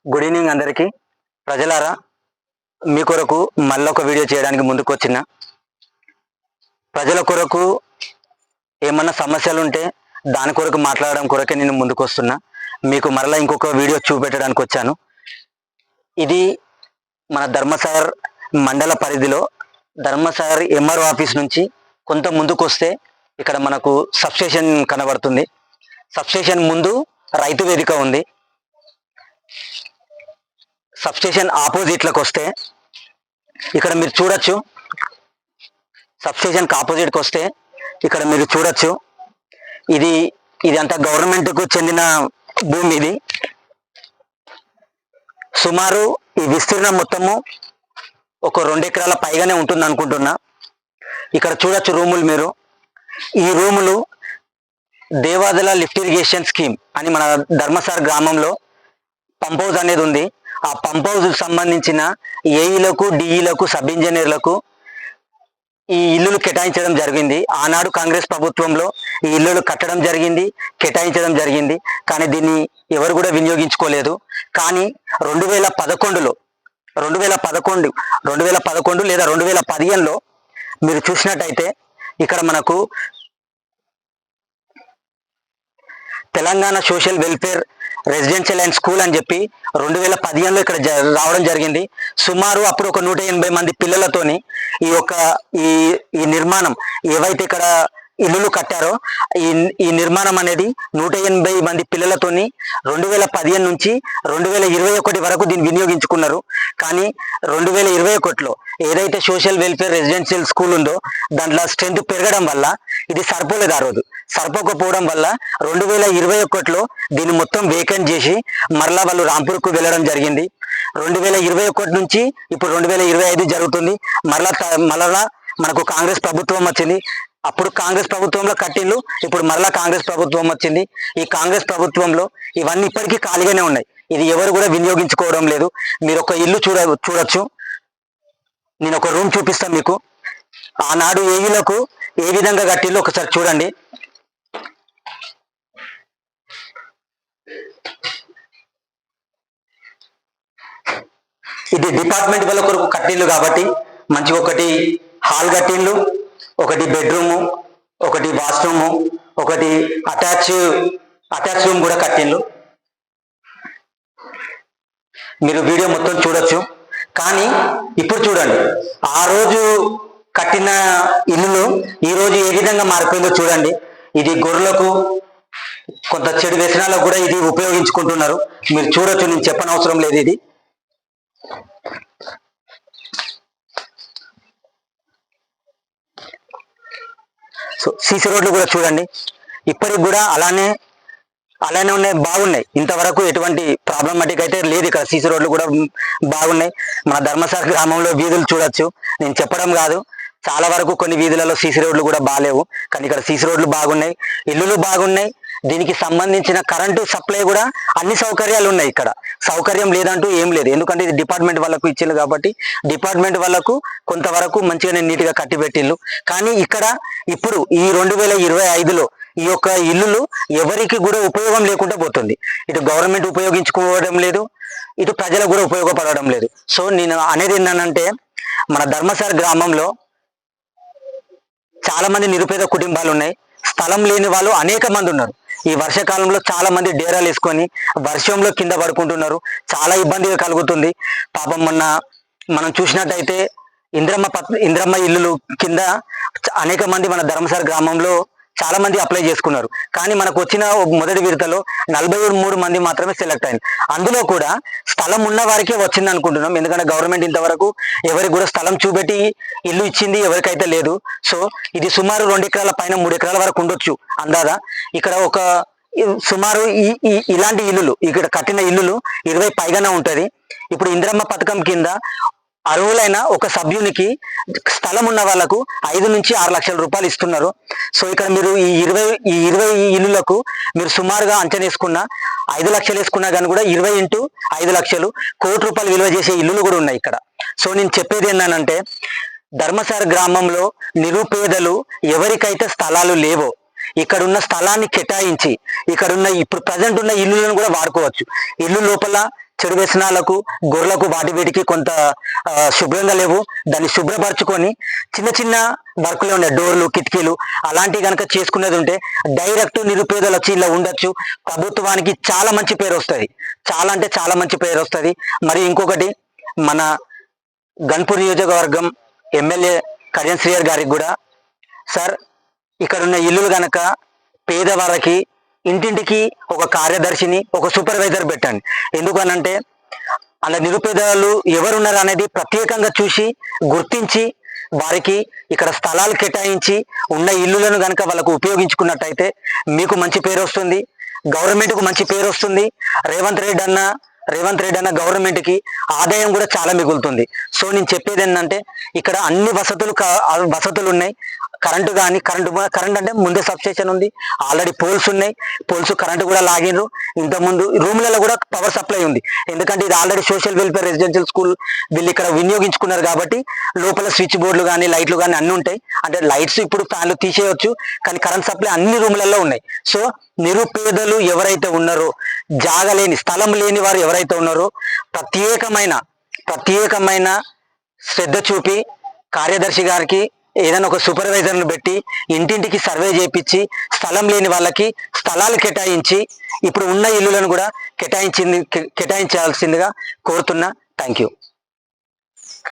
Good evening అందరికీ ప్రజలారా. మీ కొరకు మళ్ళొక వీడియో చేయడానికి ముందుకు వచ్చిన ప్రజల కొరకు ఏమన్నా సమస్యలు ఉంటే దాని కొరకు మాట్లాడడం కొరకే నేను ముందుకు వస్తున్నా. మీకు మరలా ఇంకొక వీడియో చూపెట్టడానికి వచ్చాను. ఇది మన ధర్మసాగర్ మండల పరిధిలో ధర్మసాగర్ ఎంఆర్ఓ ఆఫీస్ నుంచి కొంత ముందుకు వస్తే ఇక్కడ మనకు సబ్స్టేషన్ కనబడుతుంది. సబ్స్టేషన్ ముందు రైతు వేదిక ఉంది. సబ్స్టేషన్ ఆపోజిట్లకు వస్తే ఇక్కడ మీరు చూడొచ్చు. సబ్స్టేషన్కి ఆపోజిట్కి వస్తే ఇక్కడ మీరు చూడొచ్చు. ఇది అంతా గవర్నమెంట్కు చెందిన భూమి. ఇది సుమారు ఈ విస్తీర్ణం మొత్తము ఒక 2 ఎకరాల పైగానే ఉంటుంది అనుకుంటున్నా. ఇక్కడ చూడొచ్చు రూములు మీరు. ఈ రూములు దేవాదల లిఫ్ట్ ఇరిగేషన్ స్కీమ్ అని మన ధర్మసాగర్ గ్రామంలో పంప్ హౌస్ అనేది ఉంది. ఆ పంప్ హౌస్ సంబంధించిన ఏఈలకు, డిఈలకు, సబ్ ఇంజనీర్లకు ఈ ఇల్లులు కేటాయించడం జరిగింది. ఆనాడు కాంగ్రెస్ ప్రభుత్వంలో ఈ ఇల్లులు కట్టడం జరిగింది, కేటాయించడం జరిగింది. కానీ దీన్ని ఎవరు కూడా వినియోగించుకోలేదు. కానీ 2011లో 2011 లేదా 2015లో మీరు చూసినట్టయితే ఇక్కడ మనకు Telangana social welfare residential and school అని చెప్పి 2015లో ఇక్కడ రావడం జరిగింది. సుమారు అప్పుడు ఒక 180 మంది పిల్లలతోని ఈ నిర్మాణం ఏవైతే ఇక్కడ ఇల్లులు కట్టారో ఈ నిర్మాణం అనేది 180 మంది పిల్లలతోని 2015 నుంచి 2021 వరకు దీన్ని వినియోగించుకున్నారు. కానీ 2021లో ఏదైతే సోషల్ వెల్ఫేర్ రెసిడెన్షియల్ స్కూల్ ఉందో దాంట్లో స్ట్రెంత్ పెరగడం వల్ల ఇది సరిపోలేదు. ఆ రోజు సరిపోకపోవడం వల్ల 2021లో దీన్ని మొత్తం వేకెంట్ చేసి మరలా వాళ్ళు రాంపూర్కు వెళ్ళడం జరిగింది. 2021 నుంచి ఇప్పుడు 2025 జరుగుతుంది. మరలా మనకు కాంగ్రెస్ ప్రభుత్వం వచ్చింది. అప్పుడు కాంగ్రెస్ ప్రభుత్వంలో కట్టిళ్ళు, ఇప్పుడు మరలా కాంగ్రెస్ ప్రభుత్వం వచ్చింది. ఈ కాంగ్రెస్ ప్రభుత్వంలో ఇవన్నీ ఇప్పటికీ ఖాళీగానే ఉన్నాయి. ఇది ఎవరు కూడా వినియోగించుకోవడం లేదు. మీరు ఒక ఇల్లు చూడొచ్చు. నేను ఒక రూమ్ చూపిస్తాను మీకు. ఆనాడు ఏఈలకు ఏ విధంగా కట్టిళ్ళు ఒకసారి చూడండి. ఇది డిపార్ట్మెంట్ వాళ్ళ కొరకు కట్టిళ్ళు కాబట్టి మంచిగా ఒకటి హాల్ కట్టిళ్ళు, ఒకటి బెడ్రూము, ఒకటి వాష్రూము, ఒకటి అటాచ్ రూమ్ కూడా కట్టిళ్ళు. మీరు వీడియో మొత్తం చూడొచ్చు. కానీ ఇప్పుడు చూడండి, ఆ రోజు కట్టిన ఇల్లులు ఈ రోజు ఏ విధంగా మారిపోయిందో చూడండి. ఇది గొర్రెలకు, కొంత చెడు వ్యసనాలకు కూడా ఇది ఉపయోగించుకుంటున్నారు. మీరు చూడొచ్చు, నేను చెప్పనవసరం లేదు. ఇది సీసీ రోడ్లు కూడా చూడండి, ఇప్పటికి కూడా అలానే ఉన్నాయి, బాగున్నాయి. ఇంతవరకు ఎటువంటి ప్రాబ్లమాటిక్ అయితే లేదు. ఇక్కడ సీసీ రోడ్లు కూడా బాగున్నాయి. మన ధర్మసాగర్ గ్రామంలో వీధులు చూడొచ్చు. నేను చెప్పడం కాదు, చాలా వరకు కొన్ని వీధులలో సీసీ రోడ్లు కూడా బాగాలేవు. కానీ ఇక్కడ సీసీ రోడ్లు బాగున్నాయి, ఇల్లులు బాగున్నాయి. దీనికి సంబంధించిన కరెంటు సప్లై కూడా అన్ని సౌకర్యాలు ఉన్నాయి. ఇక్కడ సౌకర్యం లేదంటూ ఏం లేదు. ఎందుకంటే ఇది డిపార్ట్మెంట్ వాళ్ళకు ఇచ్చింది కాబట్టి డిపార్ట్మెంట్ వాళ్ళకు కొంతవరకు మంచిగానే నీట్గా కట్టిపెట్టిళ్ళు. కానీ ఇక్కడ ఇప్పుడు ఈ 2025లో ఈ యొక్క ఇల్లులు ఎవరికి కూడా ఉపయోగం లేకుండా పోతుంది. ఇటు గవర్నమెంట్ ఉపయోగించుకోవడం లేదు, ఇటు ప్రజలకు కూడా ఉపయోగపడడం లేదు. సో నేను అనేది ఏంటంటే, మన ధర్మసాగర్ గ్రామంలో చాలా మంది నిరుపేద కుటుంబాలు ఉన్నాయి. స్థలం లేని వాళ్ళు అనేక మంది ఉన్నారు. ఈ వర్షాకాలంలో చాలా మంది డేరాలు వేసుకొని వర్షంలో కింద పడుకుంటున్నారు. చాలా ఇబ్బందిగా కలుగుతుంది. పాపం మొన్న మనం చూసినట్టయితే ఇంద్రమ్మ ఇల్లులు కింద అనేక మంది మన ధర్మసాగర్ గ్రామంలో చాలా మంది అప్లై చేసుకున్నారు. కానీ మనకు వచ్చిన మొదటి విడతలో 43 మంది మాత్రమే సెలెక్ట్ అయింది. అందులో కూడా స్థలం ఉన్న వారికే వచ్చింది అనుకుంటున్నాం. ఎందుకంటే గవర్నమెంట్ ఇంతవరకు ఎవరికి కూడా స్థలం చూపెట్టి ఇల్లు ఇచ్చింది ఎవరికైతే లేదు. సో ఇది సుమారు 2 ఎకరాల పైన 3 ఎకరాల వరకు ఉండొచ్చు అందాదా. ఇక్కడ ఒక సుమారు ఇలాంటి ఇల్లులు ఇక్కడ కట్టిన ఇల్లులు 20 పైగానే ఉంటది. ఇప్పుడు ఇంద్రమ్మ పథకం కింద అర్హులైన ఒక సభ్యునికి స్థలం ఉన్న వాళ్ళకు 5 నుంచి 6 లక్షల రూపాయలు ఇస్తున్నారు. సో ఇక్కడ మీరు ఈ 20 ఇల్లులకు మీరు సుమారుగా అంచనా వేసుకున్న 5 లక్షలు వేసుకున్నా కానీ కూడా 20 × 5 లక్షలు, 1 కోటి రూపాయలు విలువ చేసే ఇల్లులు కూడా ఉన్నాయి ఇక్కడ. సో నేను చెప్పేది ఏంటంటే, ధర్మసాగర్ గ్రామంలో నిరుపేదలు ఎవరికైతే స్థలాలు లేవో ఇక్కడున్న స్థలాన్ని కేటాయించి ఇక్కడున్న ఇప్పుడు ప్రజెంట్ ఉన్న ఇల్లులను కూడా వాడుకోవచ్చు. ఇల్లు లోపల చెడు వ్యసనాలకు గొర్రెలకు వాటి వీటికి కొంత శుభ్రంగా లేవు. దాన్ని శుభ్రపరచుకొని చిన్న చిన్న వర్కులు ఉన్నాయి, డోర్లు కిటికీలు అలాంటివి కనుక చేసుకునేది ఉంటే డైరెక్ట్ నిరుపేదలు వచ్చి ఇలా ఉండొచ్చు. ప్రభుత్వానికి చాలా మంచి పేరు వస్తుంది, చాలా అంటే చాలా మంచి పేరు వస్తుంది. మరి ఇంకొకటి మన గన్పూర్ నియోజకవర్గం ఎమ్మెల్యే కళ్యాణ్ శ్రీయర్ గారికి కూడా, సార్ ఇక్కడ ఉన్న ఇల్లులు గనక పేదవారికి ఇంటింటికి ఒక కార్యదర్శిని ఒక సూపర్వైజర్ పెట్టండి. ఎందుకనంటే అలా నిరుపేదలు ఎవరున్నారు అనేది ప్రత్యేకంగా చూసి గుర్తించి వారికి ఇక్కడ స్థలాలు కేటాయించి ఉన్న ఇల్లులను కనుక వాళ్ళకు ఉపయోగించుకున్నట్టయితే మీకు మంచి పేరు వస్తుంది, గవర్నమెంట్కు మంచి పేరు వస్తుంది. రేవంత్ రెడ్డి అన్న గవర్నమెంట్కి ఆదాయం కూడా చాలా మిగులుతుంది. సో నేను చెప్పేది ఏంటంటే ఇక్కడ అన్ని వసతులు ఉన్నాయి. కరెంట్ అంటే ముందే సబ్స్టేషన్ ఉంది, ఆల్రెడీ పోల్స్ ఉన్నాయి, పోల్స్ కరెంటు కూడా లాగినరు. ఇంతకుముందు రూమ్లలో కూడా పవర్ సప్లై ఉంది. ఎందుకంటే ఇది already social welfare residential school వీళ్ళు ఇక్కడ వినియోగించుకున్నారు కాబట్టి లోపల స్విచ్ బోర్డులు కానీ లైట్లు కానీ అన్ని ఉంటాయి. అంటే లైట్స్ ఇప్పుడు ఫ్యాన్లు తీసేయచ్చు, కానీ కరెంట్ సప్లై అన్ని రూమ్లలో ఉన్నాయి. సో నిరుపేదలు ఎవరైతే ఉన్నారో, జాగలేని స్థలం లేని వారు ఎవరైతే ఉన్నారో ప్రత్యేకమైన శ్రద్ధ చూపి కార్యదర్శి గారికి ఏదైనా ఒక సూపర్వైజర్ను పెట్టి ఇంటింటికి సర్వే చేయించి స్థలం లేని వాళ్ళకి స్థలాలు కేటాయించి ఇప్పుడు ఉన్న ఇల్లులను కూడా కేటాయించాల్సిందిగా కోరుతున్నా. Thank you.